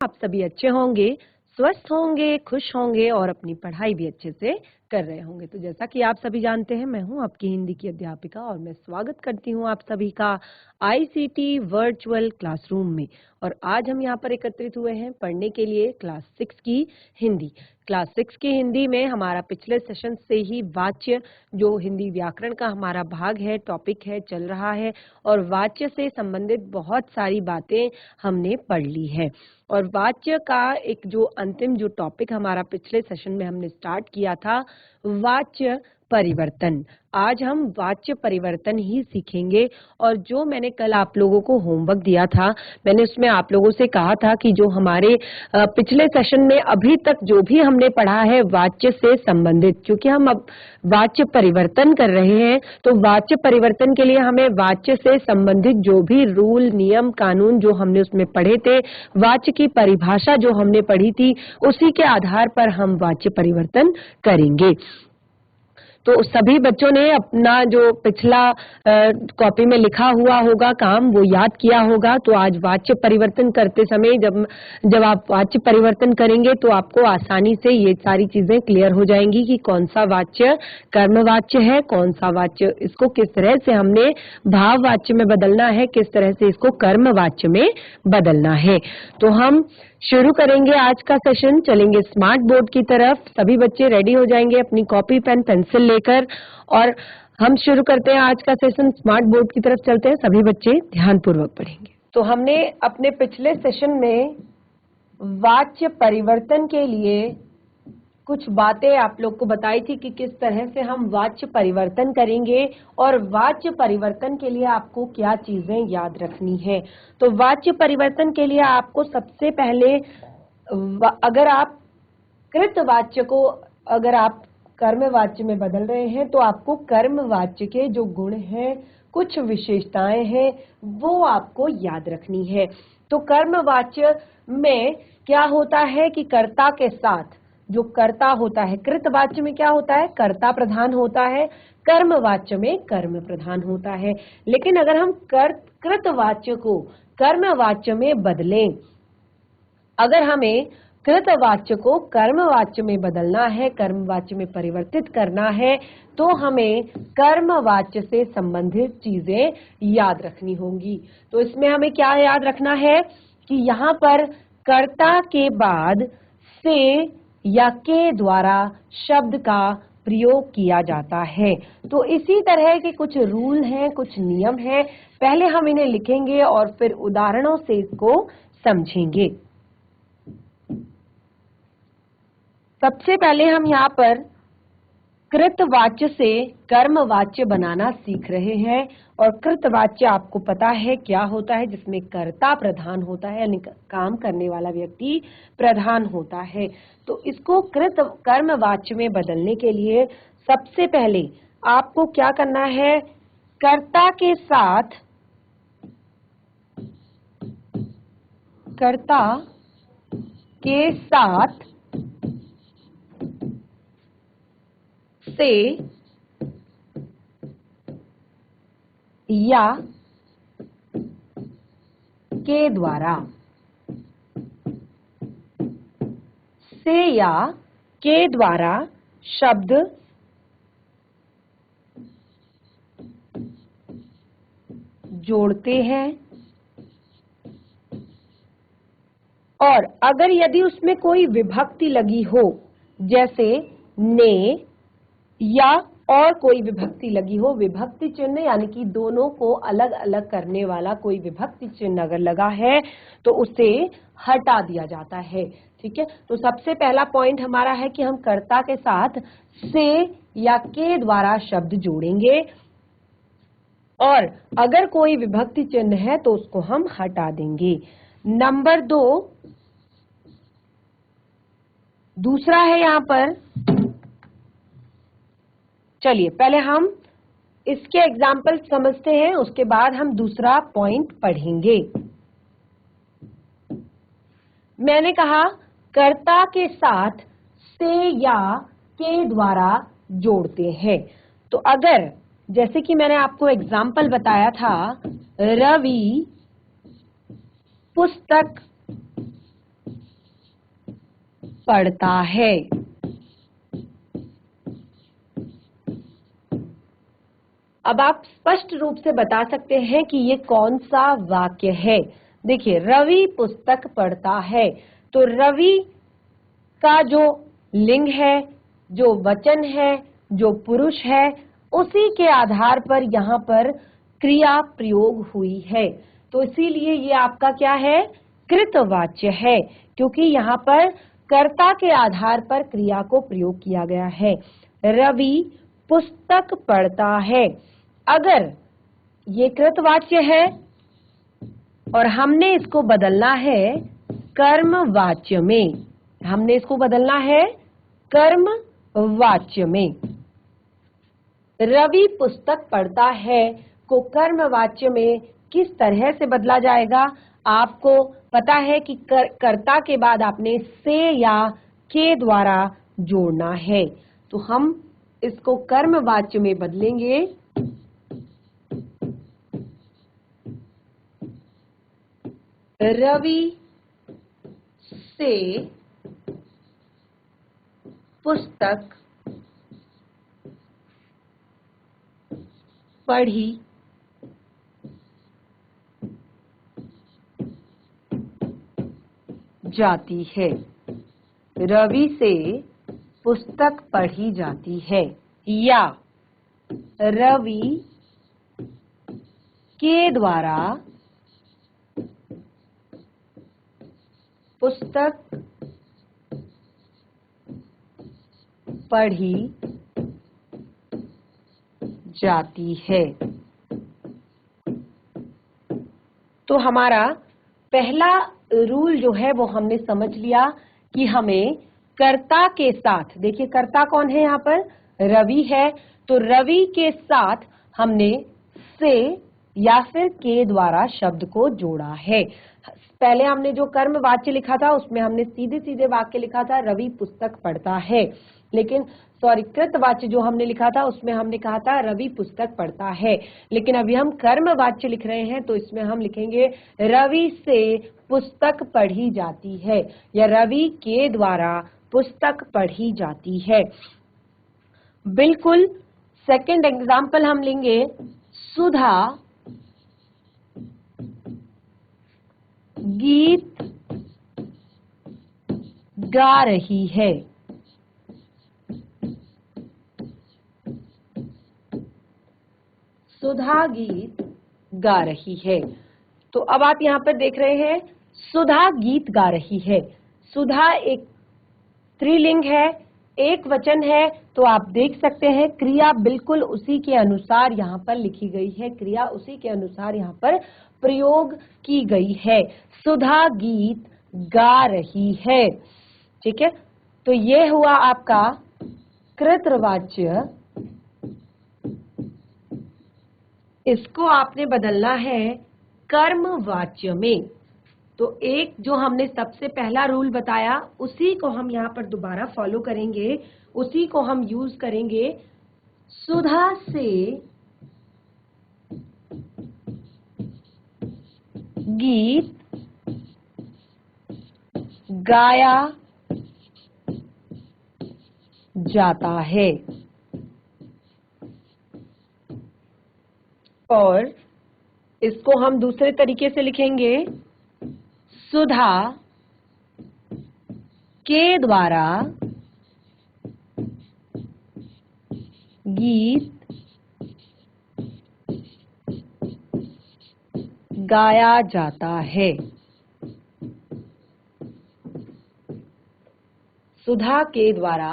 आप सभी अच्छे होंगे, स्वस्थ होंगे, खुश होंगे और अपनी पढ़ाई भी अच्छे से कर रहे होंगे। तो जैसा कि आप सभी जानते हैं, मैं हूं आपकी हिंदी की अध्यापिका और मैं स्वागत करती हूं आप सभी का आईसीटी वर्चुअल क्लासरूम में। और आज हम यहां पर एकत्रित हुए हैं पढ़ने के लिए क्लास 6 की हिंदी। क्लास 6 की हिंदी में हमारा पिछले सेशन से ही वाच्य, जो हिंदी व्याकरण का हमारा भाग है, टॉपिक है, चल रहा है और वाच्य से संबंधित बहुत सारी बातें हमने पढ़ ली है। और वाच्य का एक जो अंतिम जो टॉपिक हमारा पिछले सेशन में हमने स्टार्ट किया था, वाच्य परिवर्तन। आज हम वाच्य परिवर्तन ही सीखेंगे। और जो मैंने कल आप लोगों को होमवर्क दिया था, मैंने उसमें आप लोगों से कहा था कि जो हमारे पिछले सेशन में अभी तक जो भी हमने पढ़ा है वाच्य से संबंधित, क्योंकि हम अब वाच्य परिवर्तन कर रहे हैं, तो वाच्य परिवर्तन के लिए हमें वाच्य से संबंधित जो भी रूल, नियम, कानून जो हमने उसमें पढ़े थे, वाच्य की परिभाषा जो हमने पढ़ी थी, उसी के आधार पर हम वाच्य परिवर्तन करेंगे। तो सभी बच्चों ने अपना जो पिछला कॉपी में लिखा हुआ होगा काम वो याद किया होगा। तो आज वाच्य परिवर्तन करते समय जब आप वाच्य परिवर्तन करेंगे तो आपको आसानी से ये सारी चीजें क्लियर हो जाएंगी कि कौन सा वाच्य कर्मवाच्य है, कौन सा वाच्य इसको किस तरह से हमने भाववाच्य में बदलना है, किस तरह से इसको कर्मवाच्य में बदलना है। तो हम शुरू करेंगे आज का सेशन, चलेंगे स्मार्ट बोर्ड की तरफ। सभी बच्चे रेडी हो जाएंगे अपनी कॉपी, पेन, पेंसिल लेकर और हम शुरू करते हैं आज का सेशन। स्मार्ट बोर्ड की तरफ चलते हैं, सभी बच्चे ध्यानपूर्वक पढ़ेंगे। तो हमने अपने पिछले सेशन में वाच्य परिवर्तन के लिए कुछ बातें आप लोग को बताई थी कि किस तरह से हम वाच्य परिवर्तन करेंगे और वाच्य परिवर्तन के लिए आपको क्या चीजें याद रखनी है। तो वाच्य परिवर्तन के लिए आपको सबसे पहले, अगर आप कृतवाच्य को अगर आप कर्मवाच्य में बदल रहे हैं तो आपको कर्मवाच्य के जो गुण हैं, कुछ विशेषताएं हैं, वो आपको याद रखनी है। तो कर्मवाच्य में क्या होता है कि कर्ता के साथ जो कर्ता होता है, कृतवाच्य में क्या होता है, कर्ता प्रधान होता है, कर्मवाच्य में कर्म प्रधान होता है। लेकिन अगर हम कृतवाच्य को कर्मवाच्य में बदलें, अगर हमें कृतवाच्य को कर्मवाच्य में बदलना है, कर्मवाच्य में परिवर्तित करना है, तो हमें कर्मवाच्य से संबंधित चीजें याद रखनी होंगी। तो इसमें हमें क्या याद रखना है कि यहाँ पर कर्ता के बाद से या के द्वारा शब्द का प्रयोग किया जाता है। तो इसी तरह के कुछ रूल हैं, कुछ नियम हैं। पहले हम इन्हें लिखेंगे और फिर उदाहरणों से इसको समझेंगे। सबसे पहले हम यहाँ पर कृतवाच्य से कर्मवाच्य बनाना सीख रहे हैं। और कृतवाच्य आपको पता है क्या होता है, जिसमें कर्ता प्रधान होता है, यानी काम करने वाला व्यक्ति प्रधान होता है। तो इसको कर्मवाच्य में बदलने के लिए सबसे पहले आपको क्या करना है, कर्ता के साथ से या के द्वारा, से या के द्वारा शब्द जोड़ते हैं। और अगर यदि उसमें कोई विभक्ति लगी हो, जैसे ने या और कोई विभक्ति लगी हो, विभक्ति चिन्ह यानी कि दोनों को अलग अलग करने वाला कोई विभक्ति चिन्ह अगर लगा है तो उसे हटा दिया जाता है। ठीक है, तो सबसे पहला पॉइंट हमारा है कि हम कर्ता के साथ से या के द्वारा शब्द जोड़ेंगे और अगर कोई विभक्ति चिन्ह है तो उसको हम हटा देंगे। नंबर 2, दूसरा है यहाँ पर, चलिए पहले हम इसके एग्जाम्पल समझते हैं, उसके बाद हम दूसरा पॉइंट पढ़ेंगे। मैंने कहा कर्ता के साथ से या के द्वारा जोड़ते हैं। तो अगर, जैसे कि मैंने आपको एग्जाम्पल बताया था, रवि पुस्तक पढ़ता है। अब आप स्पष्ट रूप से बता सकते हैं कि ये कौन सा वाक्य है। देखिए, रवि पुस्तक पढ़ता है, तो रवि का जो लिंग है, जो वचन है, जो पुरुष है, उसी के आधार पर यहाँ पर क्रिया प्रयोग हुई है। तो इसीलिए ये आपका क्या है, कृतवाच्य है, क्योंकि यहाँ पर कर्ता के आधार पर क्रिया को प्रयोग किया गया है। रवि पुस्तक पढ़ता है। अगर ये कृतवाच्य है और हमने इसको बदलना है कर्मवाच्य में, हमने इसको बदलना है कर्मवाच्य में। रवि पुस्तक पढ़ता है को कर्मवाच्य में किस तरह से बदला जाएगा? आपको पता है कि कर्ता के बाद आपने से या के द्वारा जोड़ना है, तो हम इसको कर्मवाच्य में बदलेंगे। रवि से पुस्तक पढ़ी जाती है। रवि से पुस्तक पढ़ी जाती है, या रवि के द्वारा पुस्तक पढ़ी जाती है। तो हमारा पहला रूल जो है वो हमने समझ लिया कि हमें कर्ता के साथ, देखिए कर्ता कौन है यहाँ पर, रवि है, तो रवि के साथ हमने से या फिर के द्वारा शब्द को जोड़ा है। पहले हमने जो कर्म वाच्य लिखा था उसमें हमने सीधे सीधे वाक्य लिखा था रवि पुस्तक पढ़ता है, लेकिन कृतवाच्य जो हमने लिखा था उसमें हमने कहा था रवि पुस्तक पढ़ता है। लेकिन अभी हम कर्म वाच्य लिख रहे हैं तो इसमें हम लिखेंगे रवि से पुस्तक पढ़ी जाती है, या रवि के द्वारा पुस्तक पढ़ी जाती है। बिल्कुल सेकंड एग्जाम्पल हम लेंगे, सुधा गीत गा रही है। सुधा गीत गा रही है। तो अब आप यहाँ पर देख रहे हैं सुधा गीत गा रही है। सुधा एक स्त्रीलिंग है, एक वचन है, तो आप देख सकते हैं क्रिया बिल्कुल उसी के अनुसार यहाँ पर लिखी गई है, क्रिया उसी के अनुसार यहाँ पर प्रयोग की गई है। सुधा गीत गा रही है। ठीक है, तो ये हुआ आपका कृतवाच्य। इसको आपने बदलना है कर्मवाच्य में। तो एक जो हमने सबसे पहला रूल बताया उसी को हम यहाँ पर दोबारा फॉलो करेंगे, उसी को हम यूज करेंगे। सुधा से गीत गाया जाता है, और इसको हम दूसरे तरीके से लिखेंगे, सुधा के द्वारा गीत गाया जाता है। सुधा के द्वारा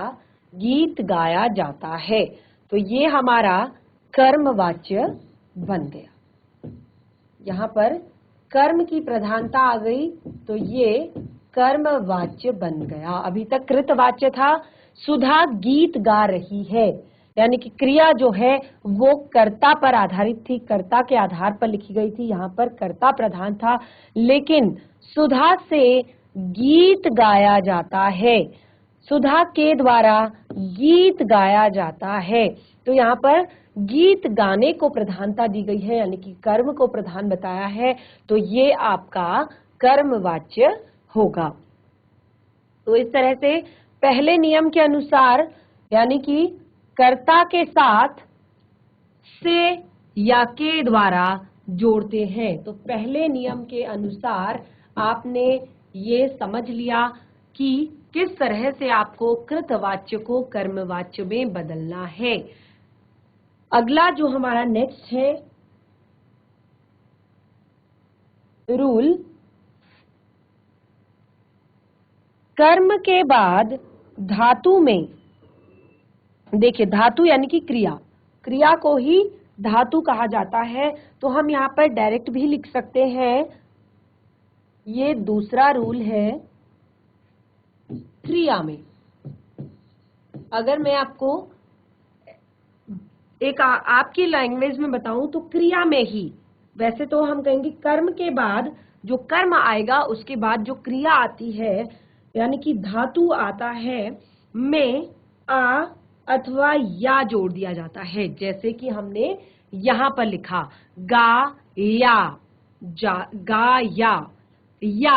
गीत गाया जाता है, तो ये हमारा कर्मवाच्य बन गया। यहाँ पर कर्म की प्रधानता आ गई तो ये कर्मवाच्य बन गया। अभी तक कृतवाच्य था। सुधा गीत गा रही है, यानी कि क्रिया जो है वो कर्ता पर आधारित थी, कर्ता के आधार पर लिखी गई थी, यहाँ पर कर्ता प्रधान था। लेकिन सुधा से गीत गाया जाता है, सुधा के द्वारा गीत गाया जाता है, तो यहाँ पर गीत गाने को प्रधानता दी गई है, यानी कि कर्म को प्रधान बताया है, तो ये आपका कर्मवाच्य होगा। तो इस तरह से पहले नियम के अनुसार यानी कि कर्ता के साथ से या के द्वारा जोड़ते हैं। तो पहले नियम के अनुसार आपने ये समझ लिया कि किस तरह से आपको कृतवाच्य को कर्मवाच्य में बदलना है। अगला जो हमारा नेक्स्ट है रूल, कर्म के बाद धातु में, देखिए धातु यानी कि क्रिया, क्रिया को ही धातु कहा जाता है। तो हम यहाँ पर डायरेक्ट भी लिख सकते हैं, ये दूसरा रूल है क्रिया में। अगर मैं आपको एक आपकी लैंग्वेज में बताऊं तो क्रिया में ही, वैसे तो हम कहेंगे कर्म के बाद जो कर्म आएगा उसके बाद जो क्रिया आती है यानी कि धातु आता है, में आ अथवा या जोड़ दिया जाता है। जैसे कि हमने यहाँ पर लिखा गा या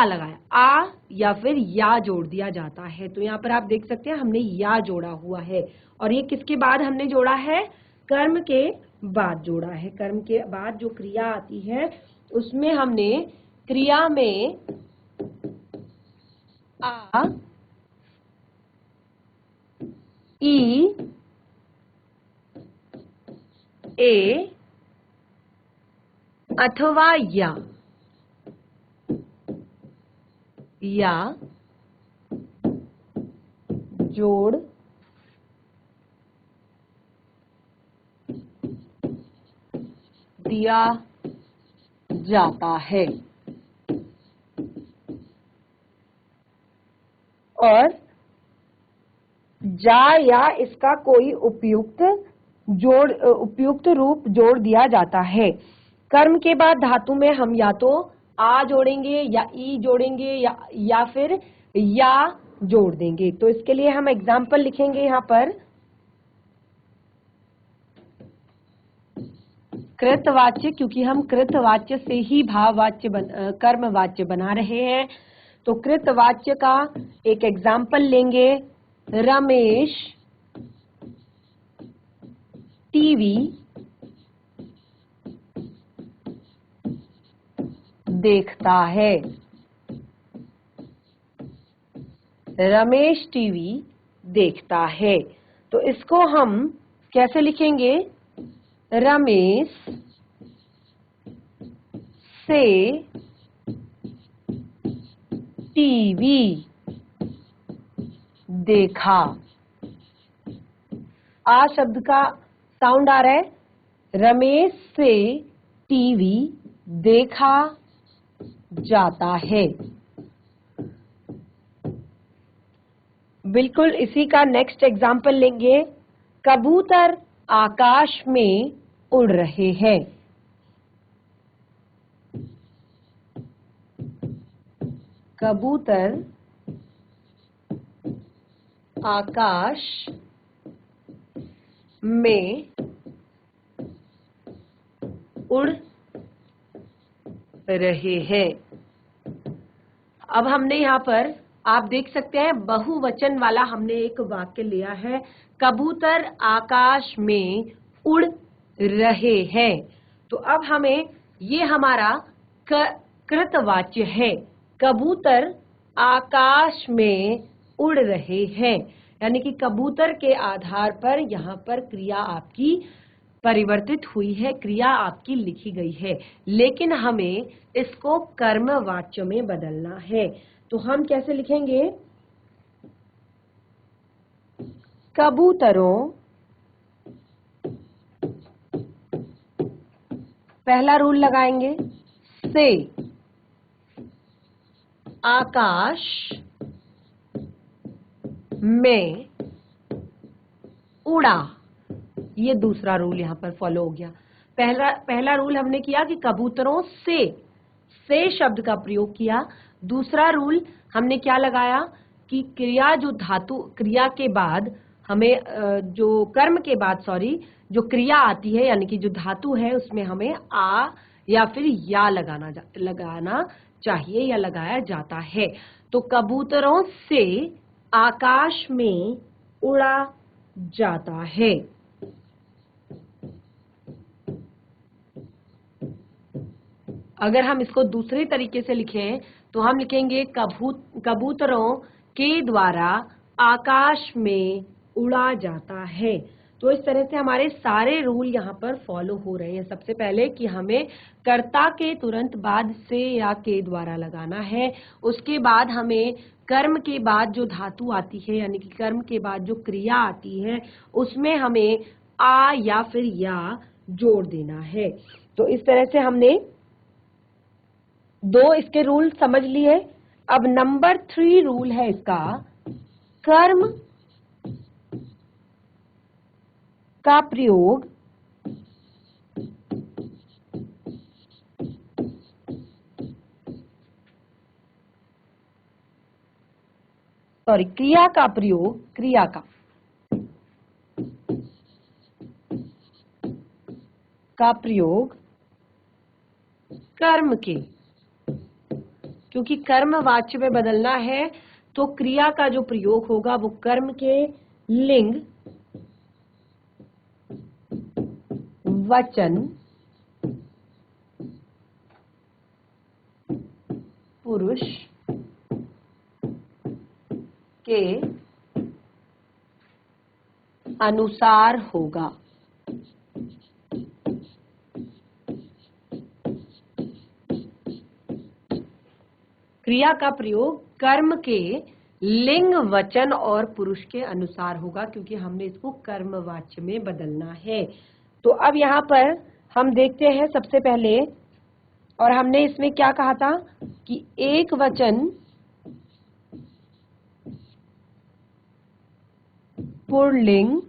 लगाया, आ या फिर या जोड़ दिया जाता है। तो यहाँ पर आप देख सकते हैं हमने या जोड़ा हुआ है, और ये किसके बाद हमने जोड़ा है? कर्म के बाद जोड़ा है। कर्म के बाद जो क्रिया आती है उसमें हमने क्रिया में आ, ई, ए अथवा या जोड़ दिया जाता है। और जा या इसका कोई उपयुक्त रूप जोड़ दिया जाता है। कर्म के बाद धातु में हम या तो आ जोड़ेंगे या ई जोड़ेंगे या फिर या जोड़ देंगे। तो इसके लिए हम एग्जाम्पल लिखेंगे यहाँ पर, कृतवाच्य, क्योंकि हम कृतवाच्य से ही भाववाच्य कर्मवाच्य बना रहे हैं। तो कृतवाच्य का एक एग्जाम्पल लेंगे, रमेश टीवी देखता है। रमेश टीवी देखता है। तो इसको हम कैसे लिखेंगे? रमेश से टीवी देखा। आ शब्द का साउंड आ रहा है। रमेश से टीवी देखा जाता है। बिल्कुल इसी का नेक्स्ट एग्जाम्पल लेंगे, कबूतर आकाश में उड़ रहे हैं। कबूतर आकाश में उड़ रहे हैं। अब हमने यहाँ पर आप देख सकते हैं बहुवचन वाला हमने एक वाक्य लिया है, कबूतर आकाश में उड़ रहे हैं। तो अब हमें ये हमारा कृतवाच्य है, कबूतर आकाश में उड़ रहे हैं, यानी कि कबूतर के आधार पर यहाँ पर क्रिया आपकी परिवर्तित हुई है, क्रिया आपकी लिखी गई है, लेकिन हमें इसको कर्मवाच्य में बदलना है। तो हम कैसे लिखेंगे? कबूतरों, पहला रूल लगाएंगे, से आकाश में उड़ा, ये दूसरा रूल यहां पर फॉलो हो गया। पहला रूल हमने किया कि कबूतरों से शब्द का प्रयोग किया। दूसरा रूल हमने क्या लगाया कि क्रिया जो धातु, क्रिया के बाद हमें जो कर्म के बाद जो क्रिया आती है यानी कि जो धातु है उसमें हमें आ या फिर या लगाना चाहिए या लगाया जाता है। तो कबूतरों से आकाश में उड़ा जाता है। अगर हम इसको दूसरे तरीके से लिखें तो हम लिखेंगे कबूतरों के द्वारा आकाश में उड़ा जाता है। तो इस तरह से हमारे सारे रूल यहाँ पर फॉलो हो रहे हैं। सबसे पहले कि हमें कर्ता के तुरंत बाद से या के द्वारा लगाना है, उसके बाद हमें कर्म के बाद जो धातु आती है यानी कि कर्म के बाद जो क्रिया आती है उसमें हमें आ या फिर या जोड़ देना है। तो इस तरह से हमने दो इसके रूल समझ लिए। अब नंबर 3 रूल है इसका, कर्म का प्रयोग क्रिया का प्रयोग कर्म के, क्योंकि कर्म वाच्य में बदलना है तो क्रिया का जो प्रयोग होगा वो कर्म के लिंग, वचन, पुरुष के अनुसार होगा। क्रिया का प्रयोग कर्म के लिंग, वचन और पुरुष के अनुसार होगा, क्योंकि हमने इसको कर्मवाच्य में बदलना है। तो अब यहाँ पर हम देखते हैं सबसे पहले, और हमने इसमें क्या कहा था कि एक वचन पुल्लिंग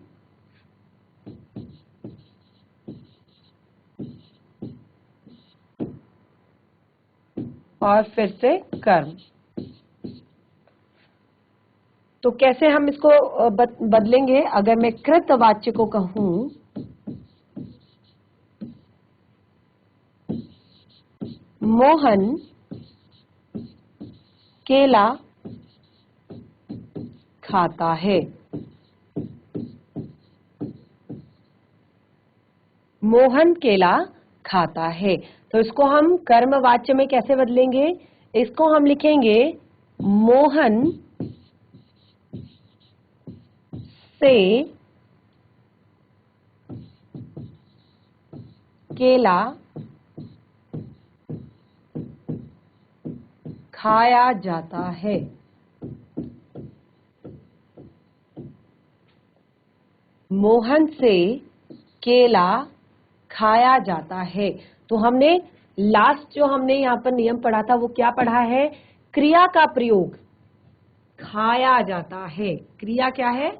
और फिर से कर्म। तो कैसे हम इसको बदलेंगे? अगर मैं कृतवाच्य को कहूं, मोहन केला खाता है। मोहन केला खाता है। तो इसको हम कर्मवाच्य में कैसे बदलेंगे? इसको हम लिखेंगे मोहन से केला खाया जाता है। मोहन से केला खाया जाता है। तो हमने लास्ट जो हमने यहाँ पर नियम पढ़ा था वो क्या पढ़ा है? क्रिया का प्रयोग खाया जाता है। क्रिया क्या है?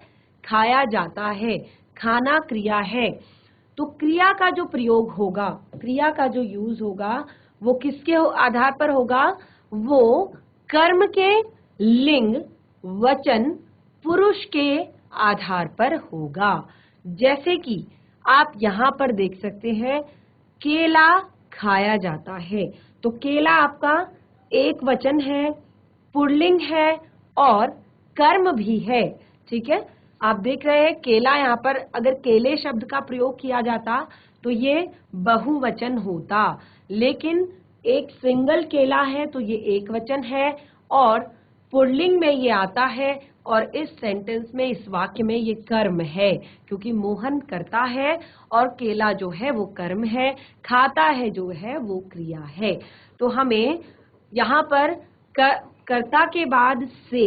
खाया जाता है। खाना क्रिया है। तो क्रिया का जो प्रयोग होगा, क्रिया का जो यूज होगा वो किसके आधार पर होगा? वो कर्म के लिंग, वचन, पुरुष के आधार पर होगा। जैसे कि आप यहाँ पर देख सकते हैं, केला खाया जाता है। तो केला आपका एक वचन है, पुल्लिंग है और कर्म भी है। ठीक है, आप देख रहे हैं केला, यहाँ पर अगर केले शब्द का प्रयोग किया जाता तो ये बहुवचन होता, लेकिन एक सिंगल केला है तो ये एक वचन है और पुल्लिंग में ये आता है। और इस सेंटेंस में, इस वाक्य में ये कर्म है, क्योंकि मोहन करता है और केला जो है वो कर्म है, खाता है जो है वो क्रिया है। तो हमें यहाँ पर कर्ता के बाद से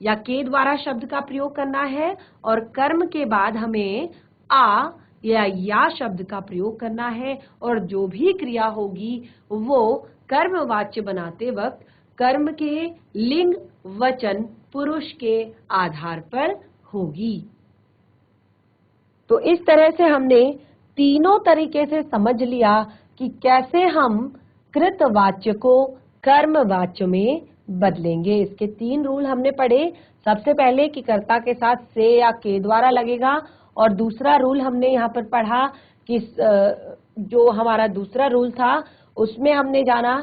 या के द्वारा शब्द का प्रयोग करना है और कर्म के बाद हमें आ या शब्द का प्रयोग करना है, और जो भी क्रिया होगी वो कर्मवाच्य बनाते वक्त कर्म के लिंग, वचन, पुरुष के आधार पर होगी। तो इस तरह से हमने तीनों तरीके से समझ लिया कि कैसे हम कृतवाच्य को कर्मवाच्य में बदलेंगे। इसके 3 रूल हमने पढ़े। सबसे पहले कि कर्ता के साथ से या के द्वारा लगेगा, और दूसरा रूल हमने यहाँ पर पढ़ा कि जो हमारा दूसरा रूल था उसमें हमने जाना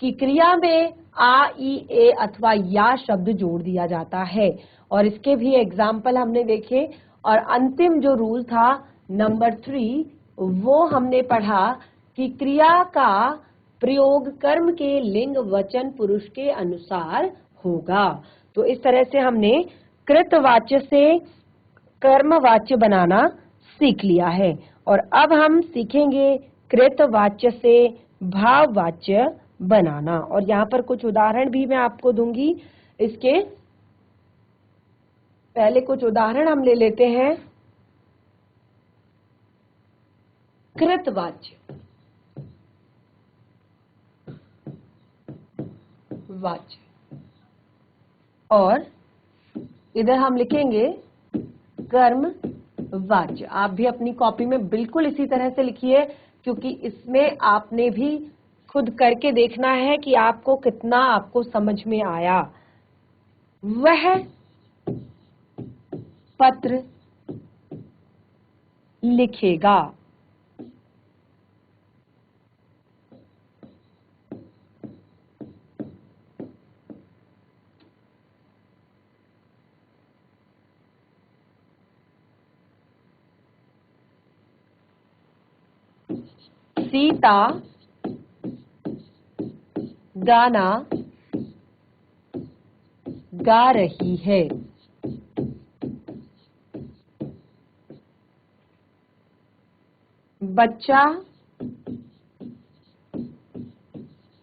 कि क्रिया में आ, ई, ए अथवा या शब्द जोड़ दिया जाता है। और इसके भी एग्जाम्पल हमने देखे। और अंतिम जो रूल था नंबर 3, वो हमने पढ़ा कि क्रिया का प्रयोग कर्म के लिंग वचन पुरुष के अनुसार होगा। तो इस तरह से हमने कृतवाच्य से कर्मवाच्य बनाना सीख लिया है। और अब हम सीखेंगे कृतवाच्य से भाववाच्य बनाना। और यहाँ पर कुछ उदाहरण भी मैं आपको दूंगी। इसके पहले कुछ उदाहरण हम ले लेते हैं। कृतवाच्य, वाच्य, और इधर हम लिखेंगे कर्म वाच्य। आप भी अपनी कॉपी में बिल्कुल इसी तरह से लिखिए, क्योंकि इसमें आपने भी खुद करके देखना है कि आपको कितना आपको समझ में आया। वह पत्र लिखेगा। सीता गाना गा रही है। बच्चा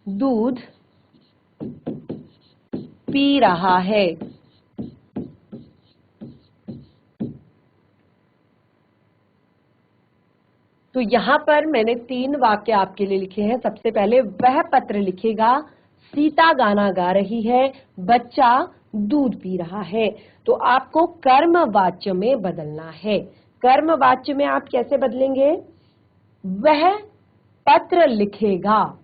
दूध पी रहा है। तो यहाँ पर मैंने 3 वाक्य आपके लिए लिखे हैं। सबसे पहले वह पत्र लिखेगा, सीता गाना गा रही है, बच्चा दूध पी रहा है। तो आपको कर्मवाच्य में बदलना है। कर्मवाच्य में आप कैसे बदलेंगे? वह पत्र लिखेगा,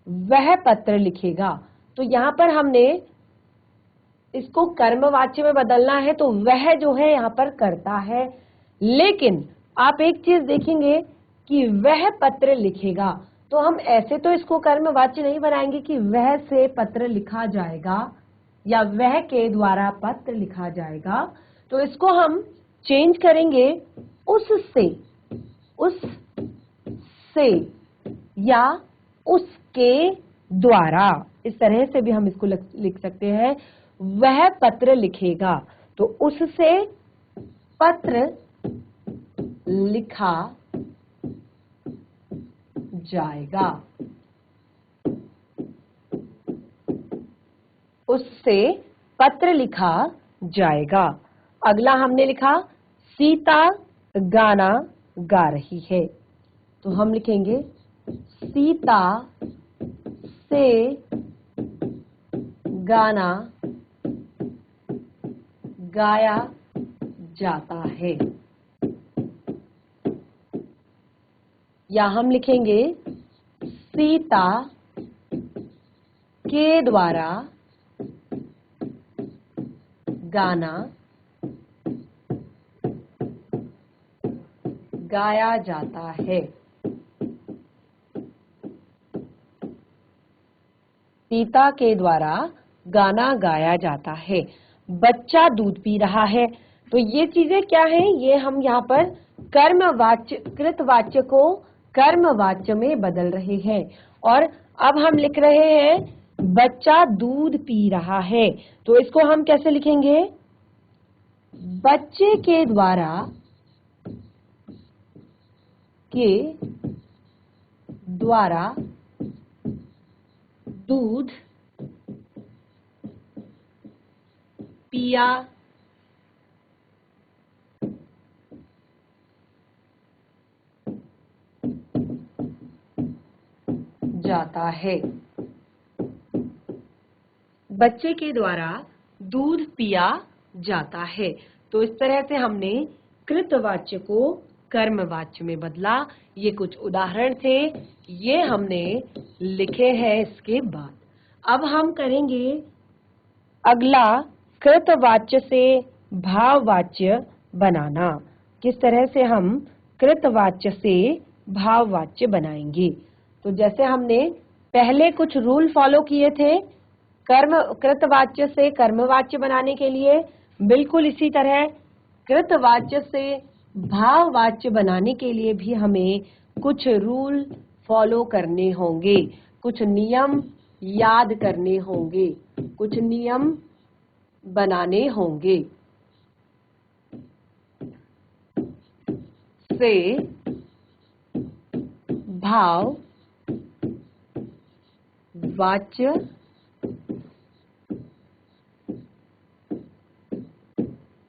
वह पत्र लिखेगा। तो यहाँ पर हमने इसको कर्मवाच्य में बदलना है, तो वह जो है यहाँ पर करता है। लेकिन आप एक चीज देखेंगे कि वह पत्र लिखेगा, तो हम ऐसे तो इसको कर्मवाच्य नहीं बनाएंगे कि वह से पत्र लिखा जाएगा या वह के द्वारा पत्र लिखा जाएगा। तो इसको हम चेंज करेंगे उससे या उसके द्वारा। इस तरह से भी हम इसको लिख सकते हैं। वह पत्र लिखेगा, तो उससे पत्र लिखा जाएगा। उससे पत्र लिखा जाएगा। अगला हमने लिखा सीता गाना गा रही है, तो हम लिखेंगे सीता से गाना गाया जाता है। या हम लिखेंगे सीता के द्वारा गाना गाया जाता है। सीता के द्वारा गाना गाया जाता है। बच्चा दूध पी रहा है। तो ये चीजें क्या हैं? ये हम यहाँ पर कर्मवाच्य, कृतवाच्य को कर्मवाच्य में बदल रहे हैं। और अब हम लिख रहे हैं बच्चा दूध पी रहा है, तो इसको हम कैसे लिखेंगे? बच्चे के द्वारा दूध पिया जाता है। बच्चे के द्वारा दूध पिया जाता है। तो इस तरह से हमने कृतवाच्य को कर्मवाच्य में बदला। ये कुछ उदाहरण थे, ये हमने लिखे हैं इसके बाद। अब हम करेंगे अगला कृतवाच्य से भाववाच्य बनाना। किस तरह से हम कृतवाच्य से भाववाच्य बनाएंगे? तो जैसे हमने पहले कुछ रूल फॉलो किए थे कृतवाच्य से कर्मवाच्य बनाने के लिए, बिल्कुल इसी तरह कृतवाच्य से भाववाच्य बनाने के लिए भी हमें कुछ रूल फॉलो करने होंगे, कुछ नियम याद करने होंगे, कुछ नियम बनाने होंगे। से भाव वाच्य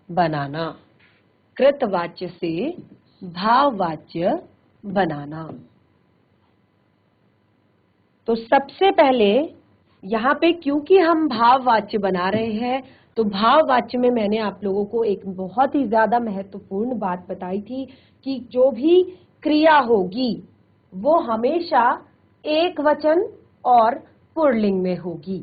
बनाना, कृतवाच्य से भाववाच्य बनाना। तो सबसे पहले यहाँ पे क्योंकि हम भाववाच्य बना रहे हैं, तो भाववाच्य में मैंने आप लोगों को एक बहुत ही ज्यादा महत्वपूर्ण बात बताई थी कि जो भी क्रिया होगी वो हमेशा एक वचन और पुल्लिंग में होगी।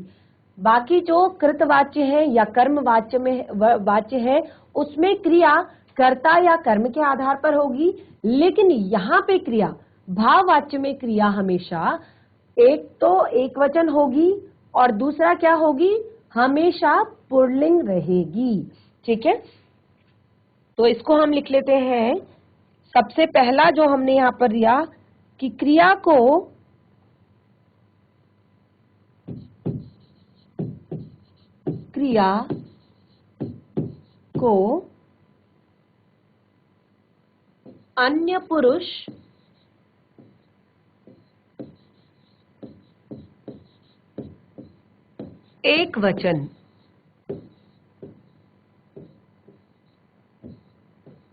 बाकी जो कृतवाच्य है या कर्मवाच्य में वाच्य है उसमें क्रिया कर्ता या कर्म के आधार पर होगी, लेकिन यहाँ पे क्रिया भाववाच्य में क्रिया हमेशा एक तो एक वचन होगी और दूसरा क्या होगी, हमेशा पुल्लिंग रहेगी। ठीक है, तो इसको हम लिख लेते हैं। सबसे पहला जो हमने यहां पर दिया कि क्रिया को अन्य पुरुष एक वचन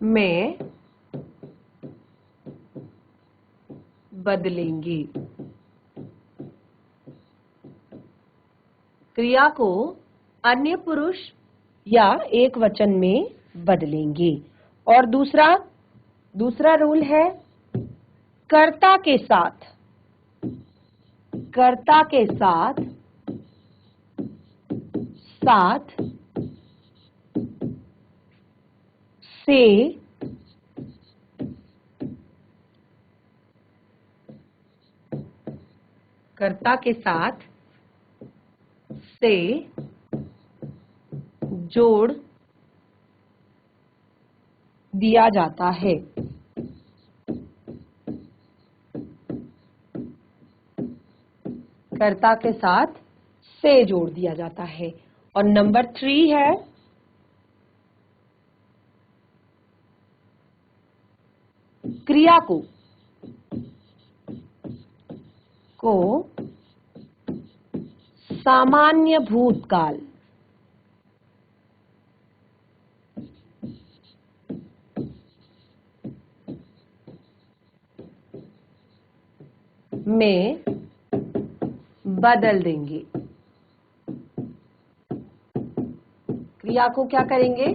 में बदलेंगे। क्रिया को अन्य पुरुष या एक वचन में बदलेंगे। और दूसरा रूल है कर्ता के साथ से कर्ता के साथ से जोड़ दिया जाता है। कर्ता के साथ से जोड़ दिया जाता है। और नंबर 3 है क्रिया को सामान्य भूतकाल में बदल देंगे। क्रिया को क्या करेंगे,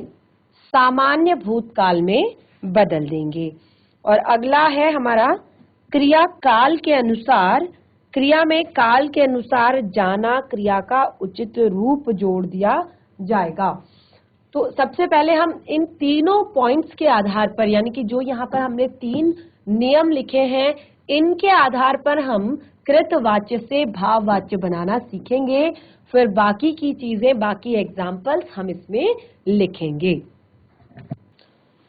सामान्य भूतकाल में बदल देंगे। और अगला है हमारा क्रिया काल के अनुसार, क्रिया में काल के अनुसार जाना क्रिया का उचित रूप जोड़ दिया जाएगा। तो सबसे पहले हम इन तीनों पॉइंट्स के आधार पर, यानी कि जो यहाँ पर हमने 3 नियम लिखे हैं, इनके आधार पर हम कृतवाच्य से भाववाच्य बनाना सीखेंगे। फिर बाकी की चीजें, बाकी एग्जाम्पल्स हम इसमें लिखेंगे।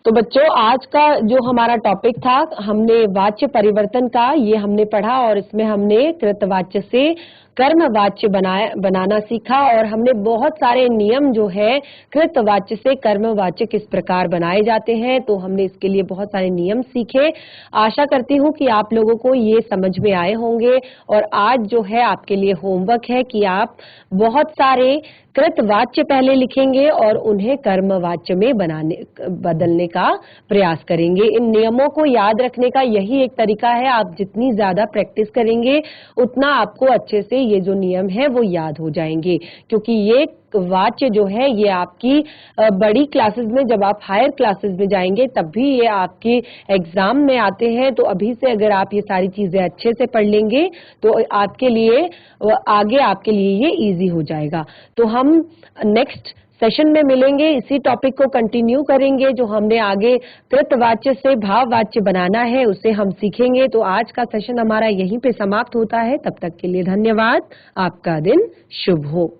तो बच्चों, आज का जो हमारा टॉपिक था, हमने वाच्य परिवर्तन का ये हमने पढ़ा और इसमें हमने कृतवाच्य से कर्मवाच्य बनाना सीखा और हमने बहुत सारे नियम जो है कृतवाच्य से कर्मवाच्य किस प्रकार बनाए जाते हैं, तो हमने इसके लिए बहुत सारे नियम सीखे। आशा करती हूँ कि आप लोगों को ये समझ में आए होंगे। और आज जो है आपके लिए होमवर्क है कि आप बहुत सारे कृतवाच्य पहले लिखेंगे और उन्हें कर्मवाच्य में बदलने का प्रयास करेंगे। इन नियमों को याद रखने का यही एक तरीका है, आप जितनी ज्यादा प्रैक्टिस करेंगे उतना आपको अच्छे से ये जो नियम है वो याद हो जाएंगे, क्योंकि ये वाच्य जो है ये आपकी बड़ी क्लासेस में, जब आप हायर क्लासेस में जाएंगे तब भी ये आपके एग्जाम में आते हैं। तो अभी से अगर आप ये सारी चीजें अच्छे से पढ़ लेंगे तो आपके लिए आगे आपके लिए ये इजी हो जाएगा। तो हम नेक्स्ट सेशन में मिलेंगे, इसी टॉपिक को कंटिन्यू करेंगे। जो हमने आगे कृतवाच्य से भाववाच्य बनाना है उसे हम सीखेंगे। तो आज का सेशन हमारा यहीं पे समाप्त होता है। तब तक के लिए धन्यवाद। आपका दिन शुभ हो।